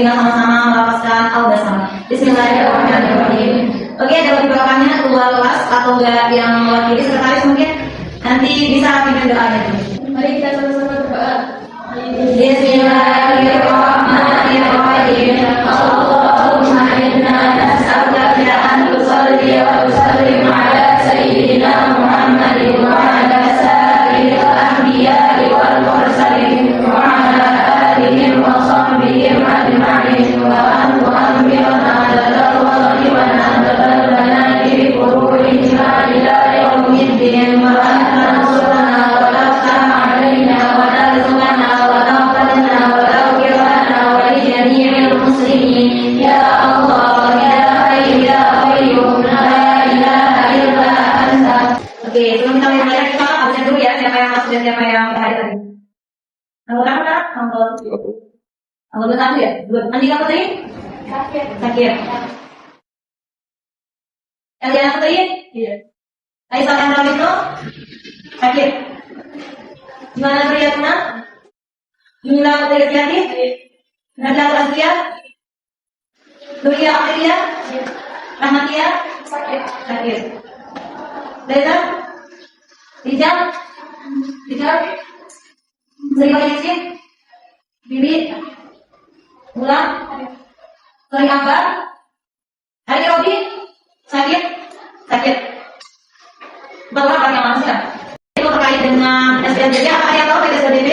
dengan sama-sama melafazkan al-basmalah. Bismillahirrahmanirrahim. Oke, ada beberapanya keluar kelas atau enggak yang mewakili sekretaris mungkin nanti bisa pimpin doanya dulu. Mari kita sama-sama berdoa. Bismillahirrahmanirrahim. Allahumma inna nas'aluka an tusalli wa tusallim ala sayyidina Muhammadin wa ala sa'iril anbiya'i wal mursalin wa ala alihim wa sahbihim ajma'in wa an tu'ammilna ala al-wali wa nadal lana bi qurunina ila yaumiddin wa an tansurna wa la ta'alaina wa tarzuqna wa taqbalna wa taghfirna wa li jami'il muslimin ya Allah ya Hayyu ya Qayyum la ilaha illa anta. Oke, sebelum kita mulai kita absen dulu ya, siapa yang masuk dan siapa yang hadir tadi. Nomor berapa? Nomor 21 ya? Andika Putri? Sakir. Eliana Putri? Iya. Aisyah Chandra Wisnu? Sakir. Gimana Priyatna? Jumila Putri Retiati? Najla Rasya? Nuria Akhiriyah? Rahmatia? Sakir. Reza? Rijal? Sri Wahidin? Bibi? Ulang? Sori Akbar? Hari Robi? Sakit? Bapak pakai manusia. Itu terkait dengan SLDP. Apa yang tahu dari SLDP?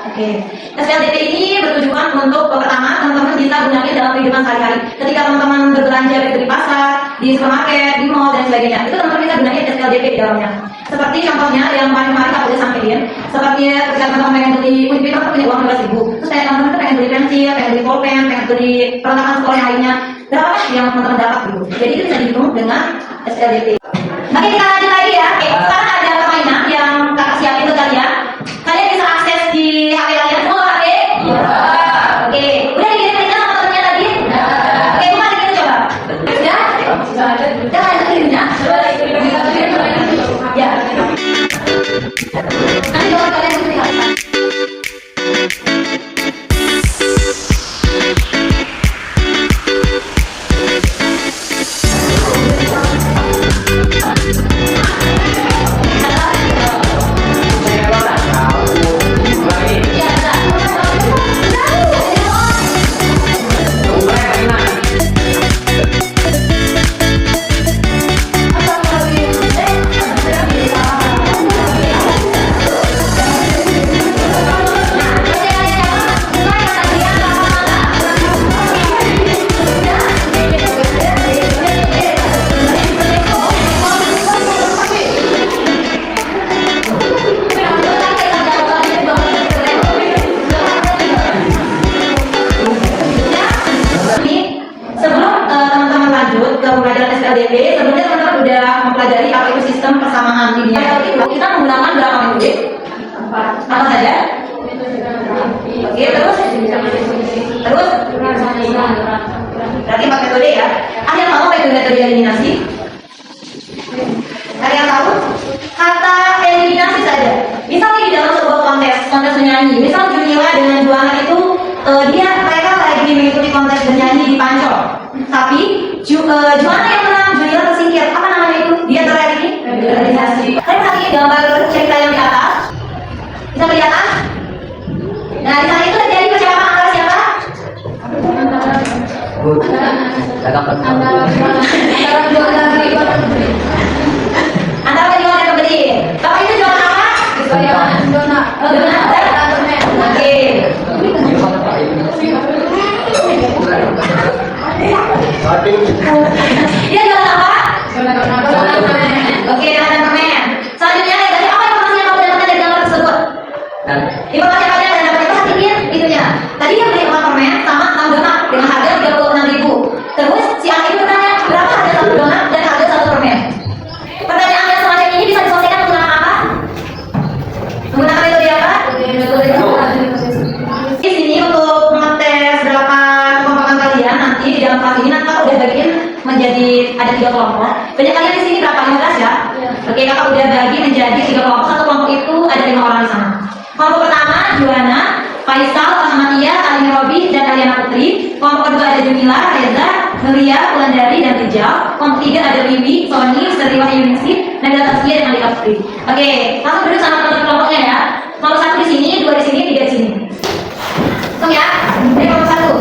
Oke. SLDP ini bertujuan untuk pertama teman-teman bisa gunakan dalam kehidupan sehari-hari. Ketika teman-teman berbelanja baik di pasar, di supermarket, di mall dan sebagainya, itu teman-teman bisa gunakan SLDP di dalamnya. Seperti contohnya yang paling kemarin aku udah sampaikan, seperti ketika teman-teman pengen beli kunci, teman punya uang 15.000, terus kayak teman-teman tuh pengen beli pensil, pengen beli pulpen, pengen beli perlengkapan sekolah yang lainnya, berapa yang teman-teman dapat gitu. Jadi itu bisa dihitung dengan SLDP. Oke, kita lanjut lagi ya. Oke, sekarang ada permainan yang kakak siapin untuk kalian. Kalian bisa akses di HP kalian semua, HP? Iya. Oke, udah dikirim sama temennya tadi? Iya. Oke, gimana kita coba? Sudah? Udah ada kirimnya? Coba ya. Nanti kalau kalian bisa lihat. Sebelumnya teman-teman udah mempelajari apa itu sistem persamaan linear. Kita menggunakan berapa metode? Apa saja? Oke, terus? Berarti 4 metode ya. Ada yang tahu metode eliminasi? Ada yang tahu? Kata eliminasi saja. Misalnya di dalam sebuah kontes menyanyi, misal Junila dengan Juana itu mereka lagi mengikuti kontes bernyanyi di Pancor. Tapi Juana yang menang, Junila tersingkir. Apa namanya itu? Dia tereliminasi. Kalian lihat ini gambar cerita yang di atas. Bisa kelihatan? Nah, di sana itu terjadi percakapan antara siapa? Antara Juana dan pembeli. Bapak itu Juana apa? Juana. Oke. Dia jualan apa? Oke, dan permen. Selanjutnya dari apa informasi yang kamu dapatkan dari gambar tersebut? Informasi yang kalian dapatkan itu hasilnya itunya. Tadi dia beli 4 permen sama 6 donat dengan harga 36.000. Terus si anak itu bertanya berapa harga 1 donat dan harga 1 permen. Pertanyaan yang semacam ini bisa diselesaikan menggunakan apa? Menggunakan metode apa? Di sini untuk mengetes berapa kemampuan kalian nanti di dalam kelas ini nanti udah bagiin menjadi ada 3 kelompok. Banyak kalian di sini berapa? 15 ya? Oke, kakak udah bagi menjadi 3 kelompok. Satu kelompok itu ada 5 orang di sana. Kelompok pertama Juana, Faisal, Ahmadiyah, Ali Robi, dan Aliana Putri. Kelompok kedua ada Jumila, Reza, Nuria, Wulandari, dan Rijal. Kelompok tiga ada Wiwi, Sony, Sri Wahyuningsih, Nabila Taskia, dan Malika Putri. Oke, langsung duduk sama teman kelompoknya ya. Nomor 1 di sini, 2 di sini, 3 di sini. Hitung ya. Ini nomor 1.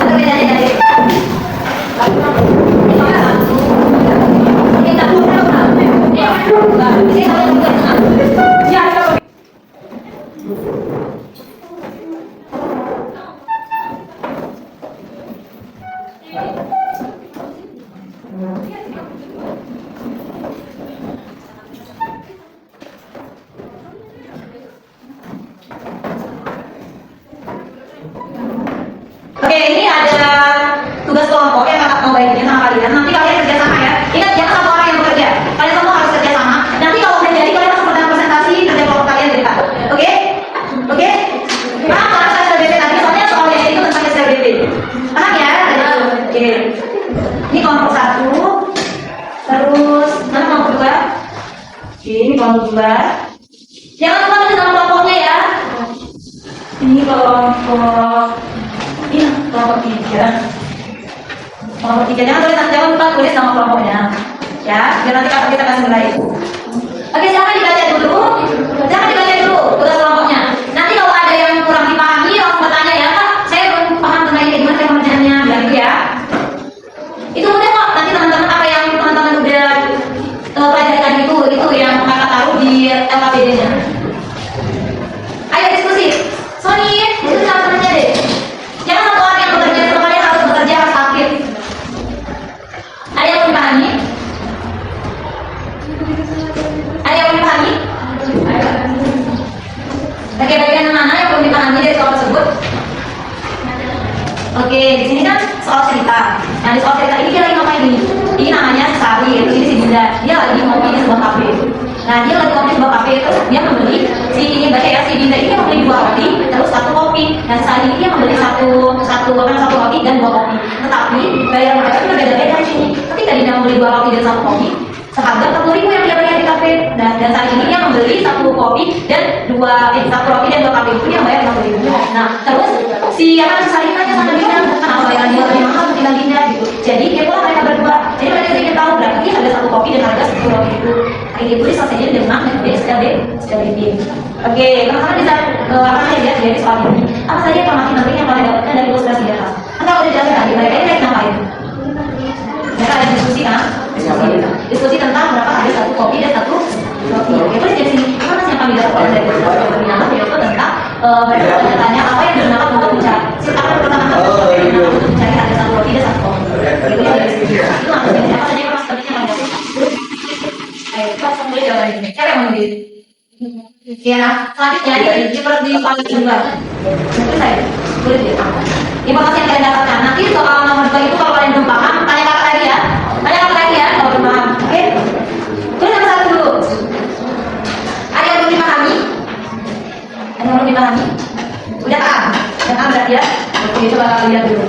Atau bedanya dari Oke, ini ada tugas kelompok yang kakak mau bagiin sama kalian. Nanti kalian kerja sama ya. Ingat, jangan satu orang yang bekerja. Kalian semua harus kerja sama. Nanti kalau udah jadi, kalian langsung presentasi kerja kelompok kalian dekat. Oke? Oke? Paham kalau SLBP tadi? Soalnya soalnya itu tentang SLBP. Paham ya? Oke. Ini kelompok 1. Terus, mana kelompok 2? Oke, ini kelompok 2. Jangan lupa nulis nama kelompoknya ya. Ini kelompok 3. Kelompok 3, jangan lupa tulis nama kelompoknya ya, biar nanti kita kasih nilai. Oke, jangan dibaca dulu tugas kelompoknya. Nanti kalau ada yang kurang dipahami langsung bertanya ya, Kak, saya belum paham tentang ini, gimana cara pengerjaannya, bilang gitu ya. Itu mudah kok. Nanti teman-teman apa yang teman-teman udah pelajari tadi itu yang kakak taruh di LKPD-nya. Ayo diskusi. Sony, diskusi sama temennya deh. Jangan satu orang yang bekerja, semuanya harus bekerja, harus aktif. Ada yang mau dipahami? Ada yang mau dipahami? Bagian-bagian mana yang belum dipahami dari soal tersebut? Oke, di sini kan soal cerita. Nah, di soal cerita ini dia lagi ngapain nih? Ini namanya Sari, itu si Dinda. Dia lagi ngopi di sebuah kafe. Nah, dia lagi ngopi di sebuah kafe itu dia membeli si Dinda ini membeli 2 roti, terus 1 kopi. Dan saat ini dia membeli satu roti dan 2 kopi. Tetapi bayar mereka itu berbeda-beda di sini. Ketika Dinda membeli 2 roti dan 1 kopi, seharga 40.000 yang dia bayar di kafe. Dan saat ini dia membeli 1 kopi dan 1 roti dan 2 kopi itu dia bayar 60.000. Nah, terus si Sari tanya sama Dinda, kenapa bayaran dia lebih mahal ketimbang Dinda gitu. Jadi dia pulang mereka berdua. Jadi mereka ingin tahu berarti harga 1 kopi dan harga 1 roti itu. Ini itu selesainya dengan metode SLB. Oke, teman-teman bisa lihat dari soal ini. Apa saja informasi penting yang kalian dapatkan dari ilustrasi di atas? Kan udah jelas tadi, mereka ini lagi ngapain? Mereka ada diskusi kan? Diskusi tentang berapa harga 1 kopi dan 1 roti. Oke, terus dari sini informasi yang kami dapatkan dari ilustrasi peminat yaitu tentang mereka bertanya apa yang digunakan untuk mencari. Apa pertama kali untuk mencari harga 1 roti dan 1 kopi. Itu yang diskusi. Itu maksudnya apa saja informasi penting yang kalian dapatkan? Ayo, langsung mulai jawaban ini. Siapa yang mau nulis? Ya, selanjutnya di paling kedua. Itu saya boleh dia. Informasi yang kalian dapatkan. Nanti soal nomor 2 itu kalau kalian belum paham, tanya kakak lagi ya. Kalau belum paham. Oke? Tulis nomor 1 dulu. Ada yang belum dipahami? Udah paham? Udah paham berarti ya? Oke, coba kalian lihat dulu.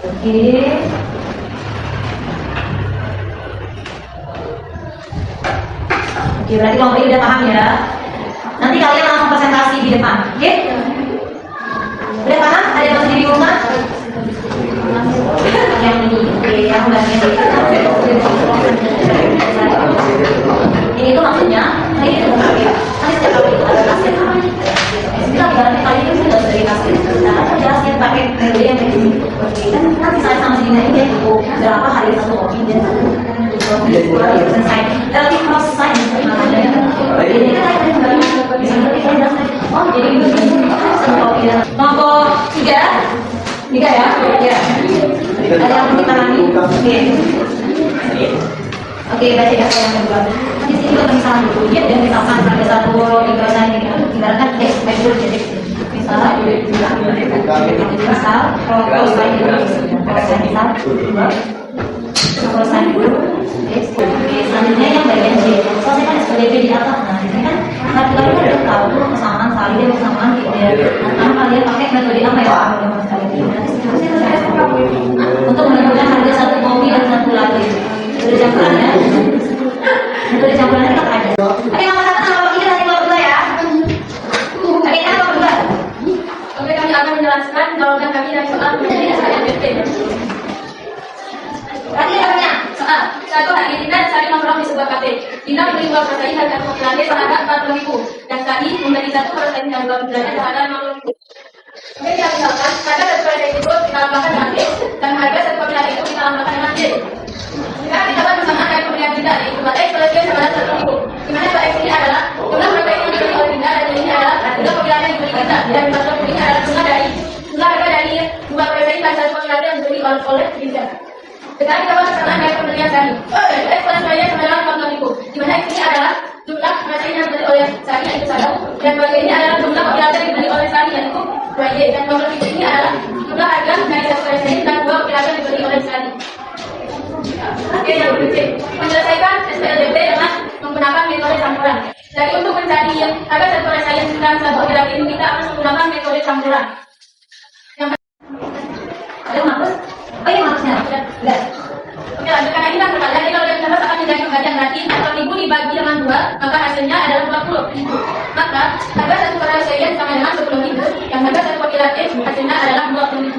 Oke. Oke, berarti kelompok ini udah paham ya. Nanti kalian langsung presentasi di depan. Oke? Udah paham? Ada yang masih di rumah? Yang ini, oke, yang bagian ini tuh maksudnya, ini tuh ya. Nanti setiap kali itu ada kasir. Kita ibaratnya kali ini sudah dari kasir. Nah, aku jelasin pakai metode yang kayak gini. Oke, kan nanti saya sama si Dina ini dia tahu berapa hari 1 kopi dan 1 selesai. Relatif proses saja. Jadi kita akan kembali bisa kita jelaskan. Oh, jadi kelompok 3 ya? Ya. Ada yang mau dipahami? Oke, baca ya yang kedua. Di sini juga misalnya dulu ya, dan misalkan ada 1 roti biasa ini kan ibaratkan dulu jadi misal selesai dulu. Selanjutnya yang bagian C, soalnya kan SPDB di atas. Nah, ini kan kalian udah tahu kesamaan salin dan kesamaan linear. Nah, kalian pakai metode apa ya? Untuk menentukan harga 1 kopi dan 1 latte. Metode campuran ya. Metode campuran kita ada. Oke, nomor 1 sama nomor 3 nanti nomor 2 ya. menjelaskan jawaban kami dari soal menjadi SNMPT. Tadi namanya. Soal, satu hari Dinda cari nongkrong di sebuah kafe. Dinda membeli dua protein harga kopi latte seharga 40.000 dan tadi membeli satu protein dan dua kopi latte seharga 50.000. Oke, kita misalkan harga satu protein itu kita tambahkan dengan X dan harga satu kopi latte itu kita tambahkan dengan Y. Sekarang kita buat persamaan dari pembelian Dinda yaitu 2X plus Y sama dengan 1.000. Dimana 2X ini adalah jumlah protein yang dibeli oleh Dinda dan ini adalah jumlah kopi latte yang dibeli Dinda dan 40.000 ini adalah jumlah harga dari dua protein dan satu kopi latte yang dibeli oleh Dinda. Sekarang kita buat persamaan dari pembelian Sari. X plus Y sama dengan 40.000. Dimana X ini adalah jumlah protein yang dibeli oleh Sari yaitu 1 dan 2Y ini adalah jumlah kopi latte yang dibeli oleh Sari yaitu 2Y dan 40.000 ini adalah jumlah harga dari satu protein dan dua kopi latte yang dibeli oleh Sari. Oke, yang berikut menyelesaikan SPLDT dengan menggunakan metode campuran. Jadi untuk mencari harga satu protein dan satu kopi latte ini kita harus menggunakan metode campuran. Ada mampus? Oh ini mampusnya? Enggak. Oke, lanjut. Karena ini kan berbeda, jadi kalau kita akan menjadi pembagian berarti 40.000 dibagi dengan 2, maka hasilnya adalah 20.000. Maka harga satu protein sama dengan 10.000 dan harga satu kopi latte hasilnya adalah 20.000.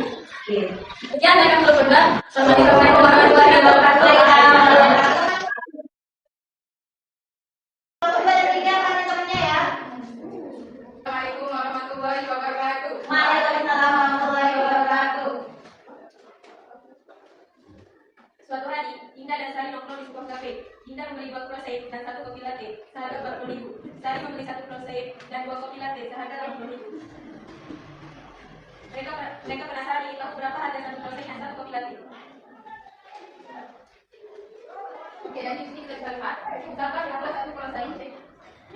Sekian dari kami berdua. Assalamualaikum warahmatullahi wabarakatuh. Assalamualaikum warahmatullahi wabarakatuh. Waalaikumsalam warahmatullahi wabarakatuh. Suatu hari, Dinda dan Sari nongkrong di sebuah kafe. Dinda membeli 2 protein dan 1 kopi latte seharga 40.000. Sari membeli 1 protein dan 2 kopi latte seharga 50.000. Mereka penasaran ingin tahu berapa harga 1 protein dan 1 kopi latte. Oke, dan di sini kita lihat, misalkan harga 1 protein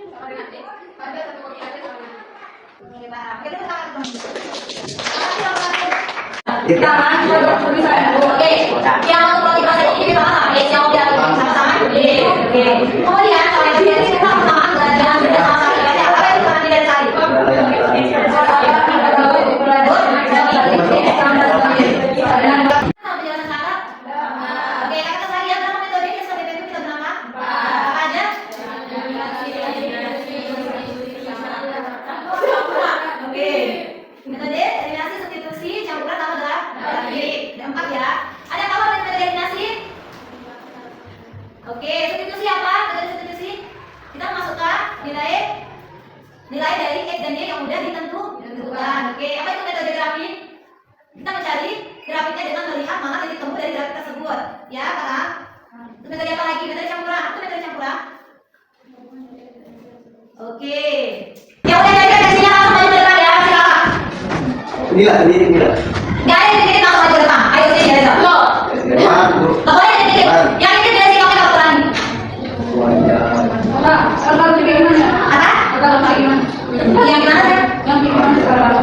sama dengan X, harga 1 kopi latte sama dengan Y. Oke, paham. Oke, itu sangat bagus. Oke, yang untuk roti proses ini sama-sama, yang udah sama-sama. Oke. Kemudian kalau yang biasa kita sama-sama belajar sudah sama-sama dikasih apa yang sama tidak cari. Oke, kata saya yang dalam metode ini sebagai metode apa? Apa aja? Oke. Metode eliminasi, substitusi, campuran sama adalah ada 4 ya. Ada apa metode eliminasi? Oke, substitusi apa? Metode substitusi kita memasukkan nilai dari X dan Y yang udah ditentukan. Oke, apa itu metode grafik? Kita mencari grafiknya dengan melihat mana titik temu dari grafik tersebut. Ya, karena metode apa lagi? Metode campuran. Apa metode campuran? Oke. Yang udah jadi redaksinya langsung maju ke depan ya, silakan. Inilah. Gak ada titik langsung maju ke depan. Ayo sini dari sana. Loh. Pokoknya ada titik. Yang ini dari sini kamu berani. Kalau bagaimana? Apa? Kalau bagaimana? Yang gimana sih? Yang gimana sekarang?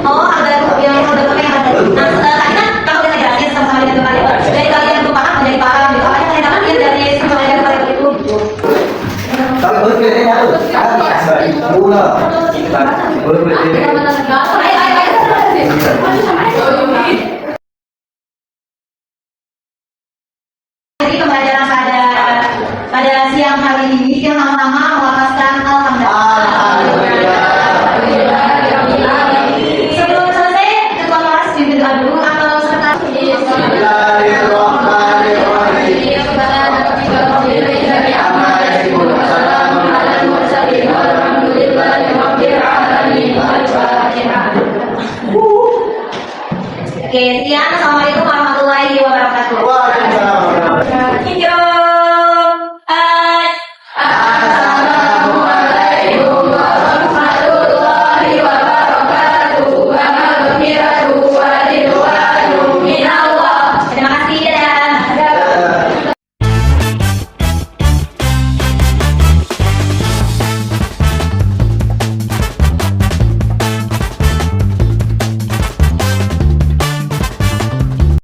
Oh, ada yang udah pakai yang ada. Nah, tadi kan kamu udah ngejelasin sama-sama dengan kalian. Dari kalian itu paham menjadi paham gitu. Apa yang kalian dapatkan dari sama dengan kalian itu? Kalau boleh Jadi pembelajaran pada siang hari ini kita sama-sama melafazkan alhamdulillah. Sebelum selesai, ketua kelas pimpin doa dulu atau serta. Oke, sekian. Assalamualaikum warahmatullahi wabarakatuh.